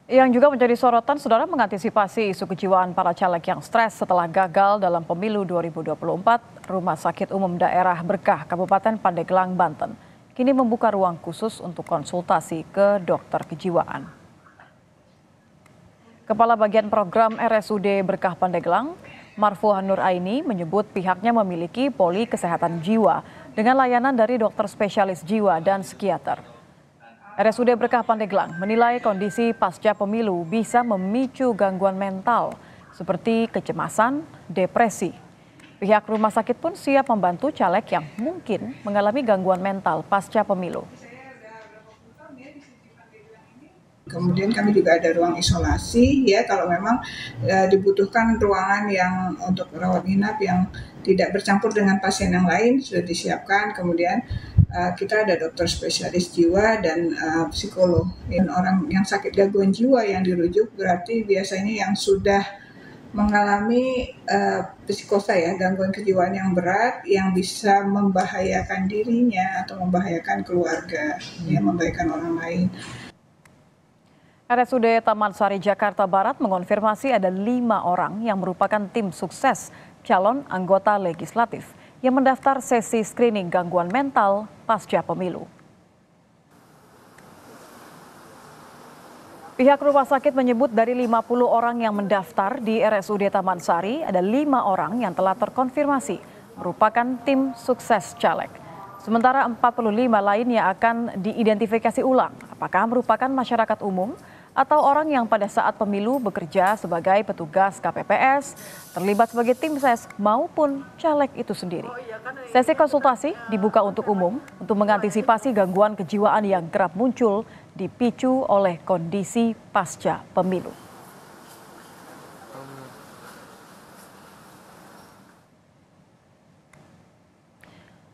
Yang juga menjadi sorotan, saudara, mengantisipasi isu kejiwaan para caleg yang stres setelah gagal dalam pemilu 2024, Rumah Sakit Umum Daerah Berkah Kabupaten Pandeglang, Banten, kini membuka ruang khusus untuk konsultasi ke dokter kejiwaan. Kepala Bagian Program RSUD Berkah Pandeglang, Marfuhan Nur Aini, menyebut pihaknya memiliki poli kesehatan jiwa dengan layanan dari dokter spesialis jiwa dan psikiater. RSUD Berkah Pandeglang menilai kondisi pasca pemilu bisa memicu gangguan mental seperti kecemasan, depresi. Pihak rumah sakit pun siap membantu caleg yang mungkin mengalami gangguan mental pasca pemilu. Kemudian kami juga ada ruang isolasi ya kalau memang dibutuhkan ruangan yang untuk rawat inap yang tidak bercampur dengan pasien yang lain sudah disiapkan. Kemudian kita ada dokter spesialis jiwa dan psikolog. Dan orang yang sakit gangguan jiwa yang dirujuk berarti biasanya yang sudah mengalami psikosa ya, gangguan kejiwaan yang berat yang bisa membahayakan dirinya atau membahayakan keluarga, ya, membahayakan orang lain. RSUD Taman Sari Jakarta Barat mengonfirmasi ada 5 orang yang merupakan tim sukses calon anggota legislatif yang mendaftar sesi screening gangguan mental pasca pemilu. Pihak rumah sakit menyebut dari 50 orang yang mendaftar di RSUD Taman Sari, ada 5 orang yang telah terkonfirmasi merupakan tim sukses caleg. Sementara 45 lainnya akan diidentifikasi ulang apakah merupakan masyarakat umum atau orang yang pada saat pemilu bekerja sebagai petugas KPPS, terlibat sebagai tim ses maupun caleg itu sendiri. Sesi konsultasi dibuka untuk umum untuk mengantisipasi gangguan kejiwaan yang kerap muncul dipicu oleh kondisi pasca pemilu.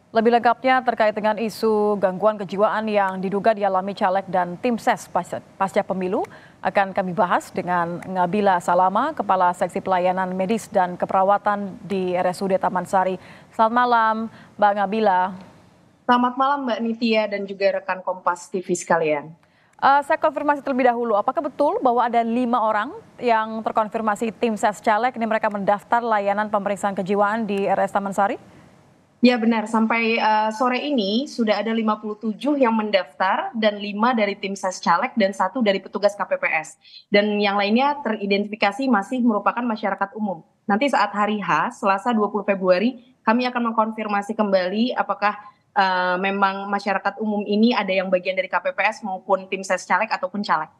Lebih lengkapnya terkait dengan isu gangguan kejiwaan yang diduga dialami caleg dan tim ses pasca pemilu akan kami bahas dengan Ngabila Salama, Kepala Seksi Pelayanan Medis dan Keperawatan di RSUD Taman Sari. Selamat malam, Mbak Ngabila. Selamat malam Mbak Nitya dan juga rekan Kompas TV sekalian. Saya konfirmasi terlebih dahulu, apakah betul bahwa ada 5 orang yang terkonfirmasi tim ses caleg ini mereka mendaftar layanan pemeriksaan kejiwaan di RS Taman Sari? Ya benar, sampai sore ini sudah ada 57 yang mendaftar dan 5 dari tim ses caleg dan 1 dari petugas KPPS. Dan yang lainnya teridentifikasi masih merupakan masyarakat umum. Nanti saat hari H, Selasa 20 Februari, kami akan mengkonfirmasi kembali apakah memang masyarakat umum ini ada yang bagian dari KPPS maupun tim ses caleg ataupun caleg.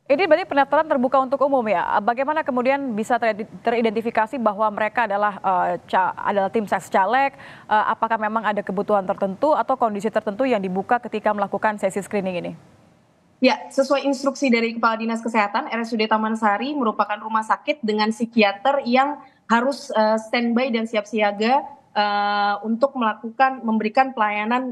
Ini berarti pendaftaran terbuka untuk umum ya. Bagaimana kemudian bisa teridentifikasi bahwa mereka adalah tim ses caleg? Apakah memang ada kebutuhan tertentu atau kondisi tertentu yang dibuka ketika melakukan sesi screening ini? Ya, sesuai instruksi dari Kepala Dinas Kesehatan, RSUD Taman Sari merupakan rumah sakit dengan psikiater yang harus standby dan siap siaga untuk memberikan pelayanan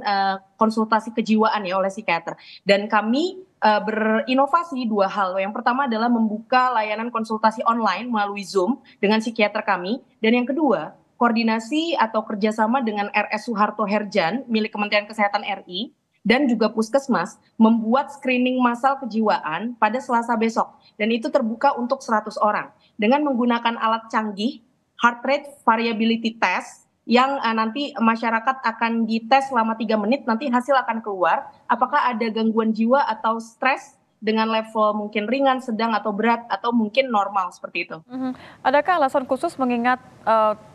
konsultasi kejiwaan ya oleh psikiater. Dan kami berinovasi 2 hal. Yang pertama adalah membuka layanan konsultasi online melalui Zoom dengan psikiater kami. Dan yang kedua, koordinasi atau kerjasama dengan RS Suharto Herjan milik Kementerian Kesehatan RI dan juga Puskesmas membuat screening massal kejiwaan pada Selasa besok. Dan itu terbuka untuk 100 orang. Dengan menggunakan alat canggih, heart rate variability test, yang nanti masyarakat akan dites selama 3 menit, nanti hasil akan keluar apakah ada gangguan jiwa atau stres dengan level mungkin ringan, sedang atau berat atau mungkin normal seperti itu. Adakah alasan khusus mengingat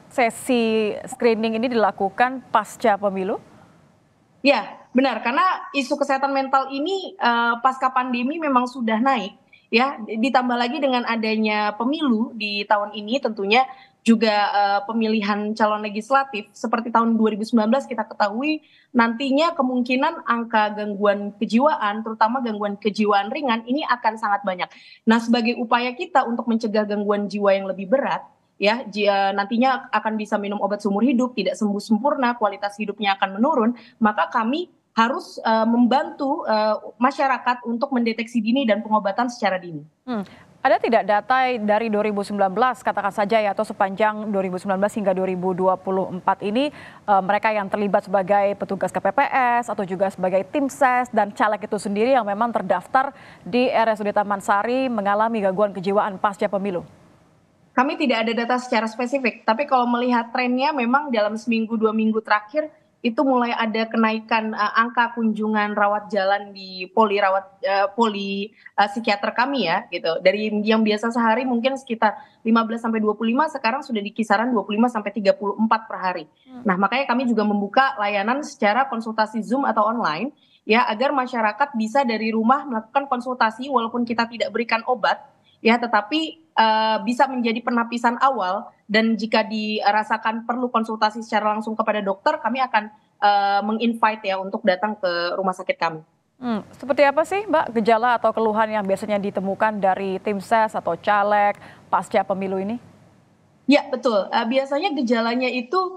sesi screening ini dilakukan pasca pemilu? Ya, benar, karena isu kesehatan mental ini pasca pandemi memang sudah naik ya, ditambah lagi dengan adanya pemilu di tahun ini tentunya juga pemilihan calon legislatif seperti tahun 2019 kita ketahui nantinya kemungkinan angka gangguan kejiwaan terutama gangguan kejiwaan ringan ini akan sangat banyak. Nah, sebagai upaya kita untuk mencegah gangguan jiwa yang lebih berat ya, nantinya akan bisa minum obat seumur hidup, tidak sembuh sempurna, kualitas hidupnya akan menurun, maka kami harus membantu masyarakat untuk mendeteksi dini dan pengobatan secara dini. Ada tidak data dari 2019 katakan saja ya, atau sepanjang 2019 hingga 2024 ini mereka yang terlibat sebagai petugas KPPS atau juga sebagai tim ses dan caleg itu sendiri yang memang terdaftar di RSUD Taman Sari mengalami gangguan kejiwaan pasca pemilu? Kami tidak ada data secara spesifik, tapi kalau melihat trennya memang dalam seminggu 2 minggu terakhir itu mulai ada kenaikan angka kunjungan rawat jalan di poli psikiater kami ya gitu. Dari yang biasa sehari mungkin sekitar 15 sampai 25, sekarang sudah di kisaran 25 sampai 34 per hari. Nah, makanya kami juga membuka layanan secara konsultasi Zoom atau online ya, agar masyarakat bisa dari rumah melakukan konsultasi walaupun kita tidak berikan obat ya, tetapi bisa menjadi penapisan awal, dan jika dirasakan perlu konsultasi secara langsung kepada dokter, kami akan meng-invite ya untuk datang ke rumah sakit kami. Seperti apa sih Mbak gejala atau keluhan yang biasanya ditemukan dari tim ses atau caleg pasca pemilu ini? Ya betul, biasanya gejalanya itu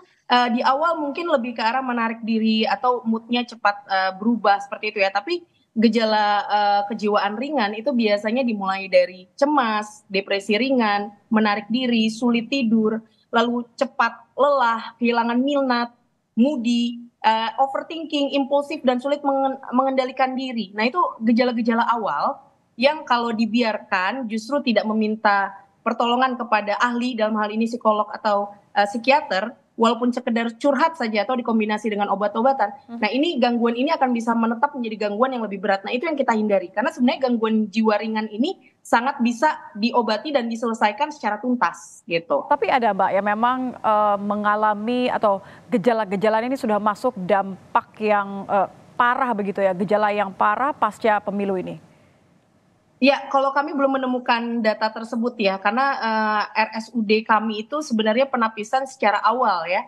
di awal mungkin lebih ke arah menarik diri atau moodnya cepat berubah seperti itu ya, tapi gejala kejiwaan ringan itu biasanya dimulai dari cemas, depresi ringan, menarik diri, sulit tidur, lalu cepat lelah, kehilangan minat, moody, overthinking, impulsif, dan sulit mengendalikan diri. Nah, itu gejala-gejala awal yang kalau dibiarkan justru tidak meminta pertolongan kepada ahli, dalam hal ini psikolog atau psikiater, walaupun sekedar curhat saja atau dikombinasi dengan obat-obatan. Nah, ini gangguan ini akan bisa menetap menjadi gangguan yang lebih berat. Nah, itu yang kita hindari. Karena sebenarnya gangguan jiwa ringan ini sangat bisa diobati dan diselesaikan secara tuntas gitu. Tapi ada Mbak yang memang mengalami atau gejala-gejala ini sudah masuk dampak yang parah begitu ya, gejala yang parah pasca pemilu ini. Ya, kalau kami belum menemukan data tersebut ya, karena RSUD kami itu sebenarnya penapisan secara awal ya.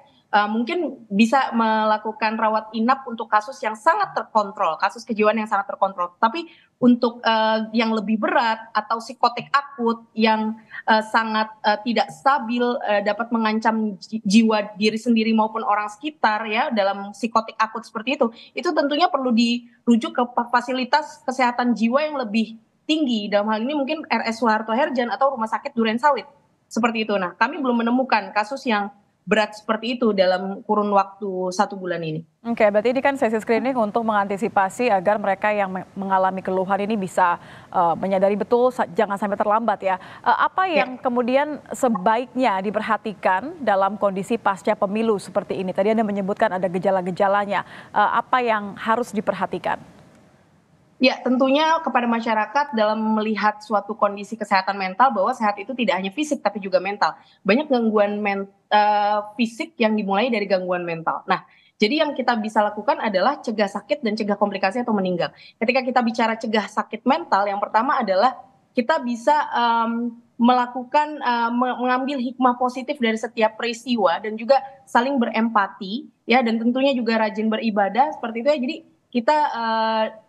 Mungkin bisa melakukan rawat inap untuk kasus yang sangat terkontrol, kasus kejiwaan yang sangat terkontrol. Tapi untuk yang lebih berat atau psikotik akut yang sangat tidak stabil, dapat mengancam jiwa diri sendiri maupun orang sekitar ya, dalam psikotik akut seperti itu tentunya perlu dirujuk ke fasilitas kesehatan jiwa yang lebih tinggi, dalam hal ini mungkin RS Soeharto Herjan atau Rumah Sakit Duren Sawit seperti itu. Nah, kami belum menemukan kasus yang berat seperti itu dalam kurun waktu 1 bulan ini. Oke, berarti ini kan sesi screening untuk mengantisipasi agar mereka yang mengalami keluhan ini bisa menyadari betul jangan sampai terlambat ya. Apa yang kemudian sebaiknya diperhatikan dalam kondisi pasca pemilu seperti ini? Tadi Anda menyebutkan ada gejala-gejalanya. Apa yang harus diperhatikan? Ya, tentunya kepada masyarakat dalam melihat suatu kondisi kesehatan mental, bahwa sehat itu tidak hanya fisik tapi juga mental. Banyak gangguan fisik yang dimulai dari gangguan mental. Nah, jadi yang kita bisa lakukan adalah cegah sakit dan cegah komplikasi atau meninggal. Ketika kita bicara cegah sakit mental, yang pertama adalah kita bisa melakukan mengambil hikmah positif dari setiap peristiwa dan juga saling berempati ya, dan tentunya juga rajin beribadah seperti itu ya. Jadi kita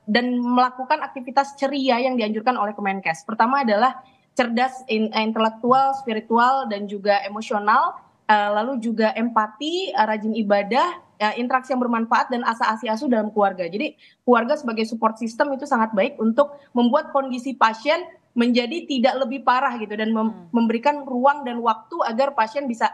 dan melakukan aktivitas ceria yang dianjurkan oleh Kemenkes. Pertama adalah cerdas intelektual, spiritual, dan juga emosional, lalu juga empati, rajin ibadah, interaksi yang bermanfaat, dan asa-asi asuh dalam keluarga. Jadi keluarga sebagai support system itu sangat baik untuk membuat kondisi pasien menjadi tidak lebih parah gitu, dan memberikan ruang dan waktu agar pasien bisa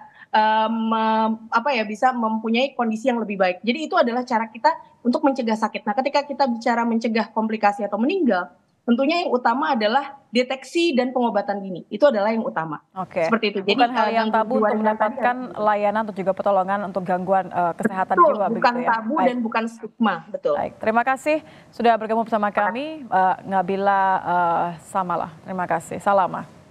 bisa mempunyai kondisi yang lebih baik. Jadi itu adalah cara kita untuk mencegah sakit. Nah, ketika kita bicara mencegah komplikasi atau meninggal, tentunya yang utama adalah deteksi dan pengobatan dini. Itu adalah yang utama. Oke. Seperti itu. Jadi bukan hal yang tabu untuk mendapatkan layanan atau juga pertolongan untuk gangguan kesehatan jiwa. Bukan begitu ya? tabu dan bukan stigma. Betul. Baik, terima kasih sudah bergabung bersama kami, Ngabila Samalah. Terima kasih. Salama.